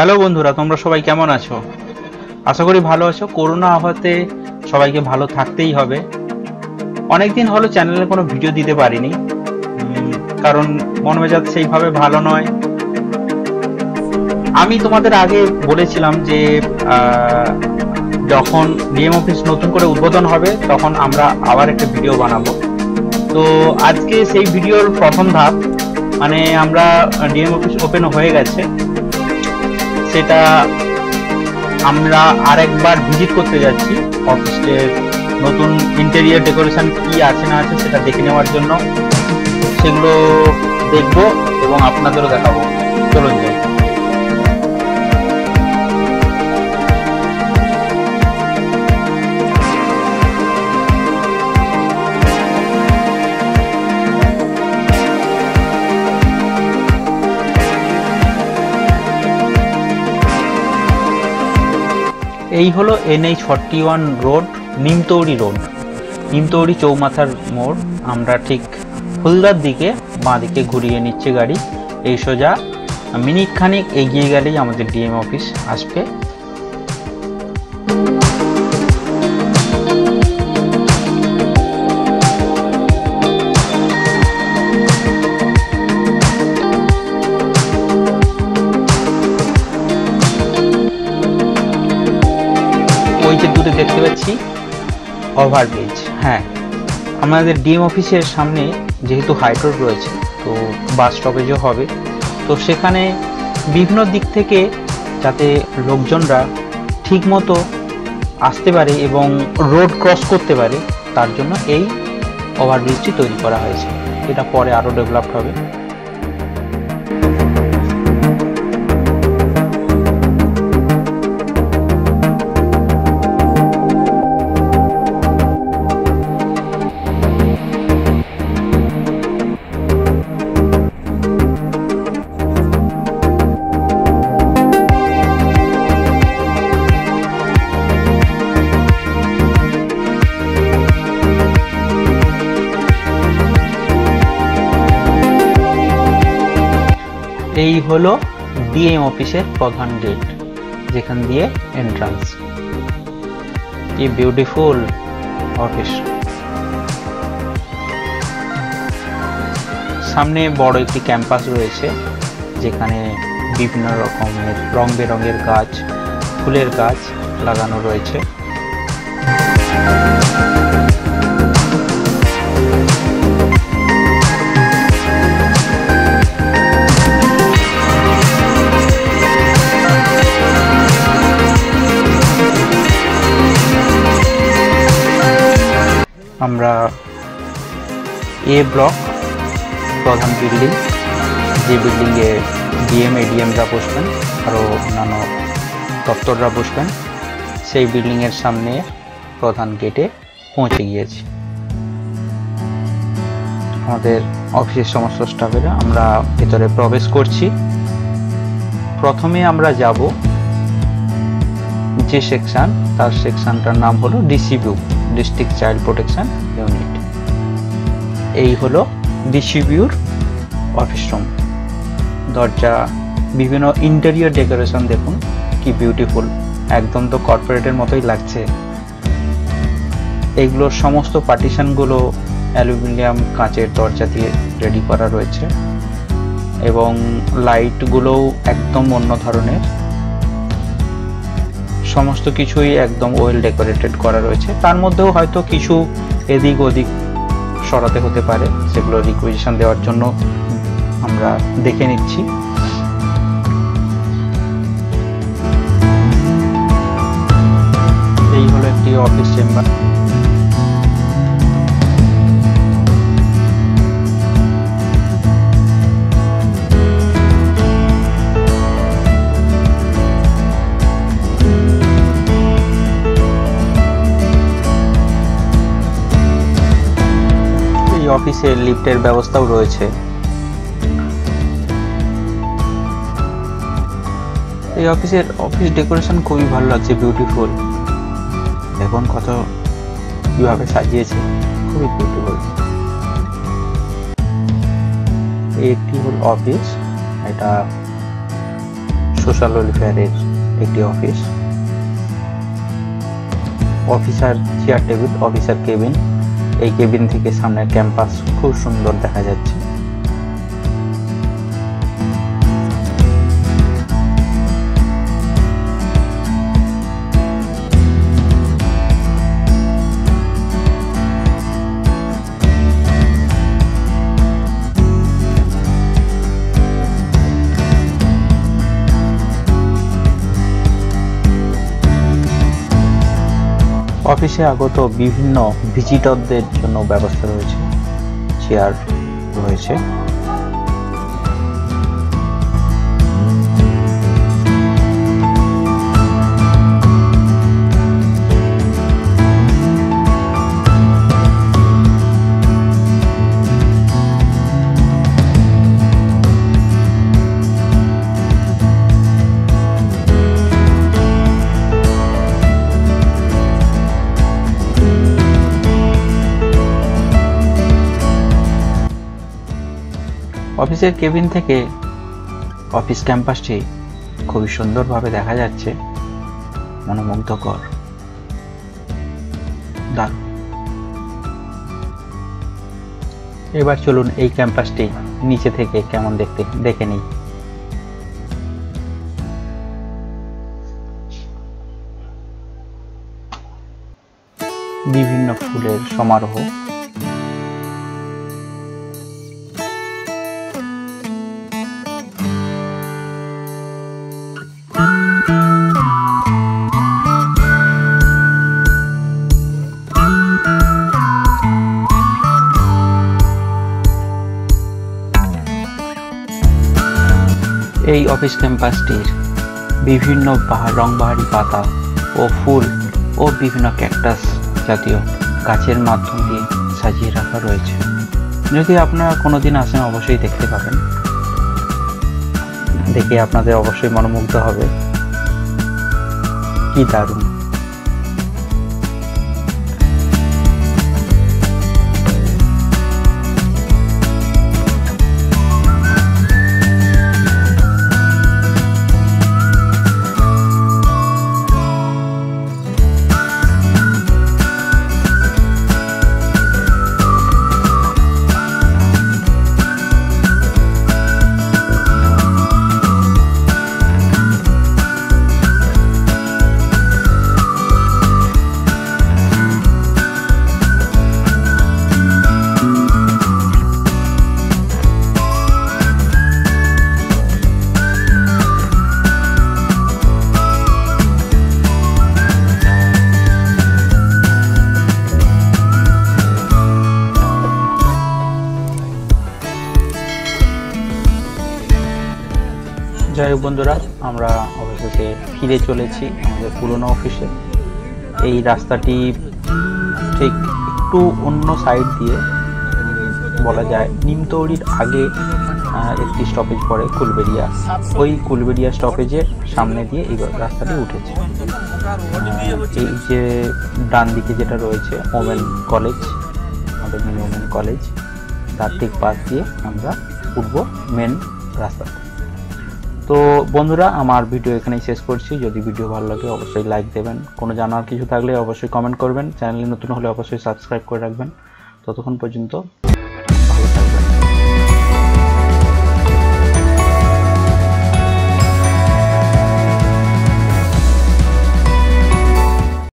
Hello বন্ধুরা, তোমরা সবাই কেমন আছো? আশা করি ভালো আছো। করোনা আবহাওয়াতে সবাইকে ভালো থাকতেই হবে। অনেকদিন হলো চ্যানেলে কোনো ভিডিও দিতে পারিনি, কারণ মন মেজাজ সেইভাবে ভালো নয়। আমি তোমাদের আগে বলেছিলাম যে যখন ডিএম অফিস নতুন করে উদ্বোধন হবে তখন আমরা আবার একটা ভিডিও বানাবো। তো আজকে সেই ভিডিওর প্রথম ধাপ, মানে আমরা ডিএম অফিস ওপেন হয়ে গেছে, সেটা আমরা আরেকবার ভিজিট করতে যাচ্ছি। অফিসের নতুন ইন্টেরিয়র ডেকোরেশন কি আছে না আছে সেটা দেখে নেওয়ার জন্য। সেগুলো দেখবো এবং আপনাদেরও দেখাবো। চলুন যাই। এই হলো NH41 road, Nimtouri road, Nimtouri চৌমাথার মোড়। আমরা ঠিক ফুলদার দিকে বাঁ দিকে ঘুরিয়ে নিচ্ছে গাড়ি। এই সোজা মিনিট খানিক এগিয়ে গেলেই আমাদের ডিএম অফিস আসবে। ওই যে দূরে দেখতে পাচ্ছি ওভারব্রিজ। হ্যাঁ, আমাদের ডিএম অফিসের সামনে যেহেতু হাই রোড রয়েছে, তো বাস স্টপেজও হবে। তো সেখানে বিভিন্ন দিক থেকে যাতে লোকজনরা ঠিকমতো আসতে পারে এবং রোড ক্রস করতে পারে, তার জন্য এই ওভারব্রিজটি তৈরি করা হয়েছে। এটা পরে আরও ডেভেলপড হবে। এই হলো ডিএম অফিসের প্রধান গেট, যেখান দিয়ে এন্ট্রান্স। কি বিউটিফুল অফিস। সামনে বড় একটি ক্যাম্পাস রয়েছে, যেখানে বিভিন্ন রকমের রং বেরঙের গাছ, ফুলের গাছ লাগানো রয়েছে। আমরা এ ব্লক প্রধান বিল্ডিং, যে বিল্ডিংয়ে ডিএম এডিএমরা বসবেন, আরও অন্যান্য দপ্তররা বসবেন, সেই বিল্ডিংয়ের সামনে প্রধান গেটে পৌঁছে গিয়েছি। আমাদের অফিসের সমস্ত স্টাফেরা আমরা ভেতরে প্রবেশ করছি। প্রথমে আমরা যাব যে সেকশন, তার সেকশনটার নাম হলো ডিসিবিউ, ডিস্ট্রিক্ট চাইল্ড প্রোটেকশন ইউনিট। এই হলো ডিসিবিউর অফিস রুম। দরজা, বিভিন্ন ইন্টেরিয়র ডেকোরেশন দেখুন কি বিউটিফুল, একদম তো কর্পোরেটের মতোই লাগছে। এইগুলোর সমস্ত পার্টিশনগুলো অ্যালুমিনিয়াম কাঁচের দরজা দিয়ে রেডি করা রয়েছে এবং লাইটগুলোও একদম অন্য ধরনের। সমস্ত কিছুই একদম ওয়েল ডেকোরেটেড করা রয়েছে। তার মধ্যেও হয়তো কিছু এদিক ওদিক সরাতে হতে পারে, সেগুলো রিকুইজিশন দেওয়ার জন্য আমরা দেখে নিচ্ছি। এই হলো একটি অফিস চেম্বার। অফিসে লিফটের ব্যবস্থাও রয়েছে। এই অফিস ডেকোরেশন খুবই ভালো লাগছে, বিউটিফুল। দেখুন কত কিভাবে সাজিয়েছে, খুবই বিউটিফুল। একটি হল অফিস, এটা সোশ্যাল ওয়েলফেয়ারের একটি office. Officer chair table, officer cabin. এই কেবিন থেকে সামনের ক্যাম্পাস খুব সুন্দর দেখা যাচ্ছে। অফিসে আগত বিভিন্ন ভিজিটরদের জন্য ব্যবস্থা রয়েছে, চেয়ার রয়েছে। অফিসের কেবিন থেকে অফিস ক্যাম্পাসটি খুবই সুন্দরভাবে দেখা যাচ্ছে, মনোমুগ্ধকর, দারুণ। এবার চলুন এই ক্যাম্পাসটি নিচে থেকে কেমন দেখতে দেখে নিই। বিভিন্ন ফুলের সমারোহ, এই অফিস ক্যাম্পাসটির বিভিন্ন রংবাহারি পাতা ও ফুল ও বিভিন্ন ক্যাকটাস জাতীয় গাছের মাধ্যম দিয়ে সাজিয়ে রাখা রয়েছে। যদি আপনারা কোনোদিন আসেন অবশ্যই দেখতে পাবেন, দেখে আপনাদের অবশ্যই মনোমুগ্ধ হবে। কি দারুণ! যাই হোক বন্ধুরা, আমরা অবশেষে ফিরে চলেছি আমাদের পুরনো অফিসে। এই রাস্তাটি ঠিক একটু অন্য সাইড দিয়ে, বলা যায় নিমতৌড়ির আগে একটি স্টপেজ পড়ে কুলবেড়িয়া, ওই কুলবেড়িয়া স্টপেজের সামনে দিয়ে এই রাস্তাটি উঠেছে। এই যে ডান দিকে যেটা রয়েছে ওমেন কলেজ, আমাদের মিনি ওমেন কলেজ, তার ঠিক পাশ দিয়ে আমরা উঠব মেন রাস্তাতে। তো বন্ধুরা, আমার ভিডিও এখানেই শেষ করছি। যদি ভিডিও ভালো লাগে অবশ্যই লাইক দেবেন, কোনো জানার কিছু থাকলে অবশ্যই কমেন্ট করবেন, চ্যানেলে নতুন হলে অবশ্যই সাবস্ক্রাইব করে রাখবেন। ততক্ষণ পর্যন্ত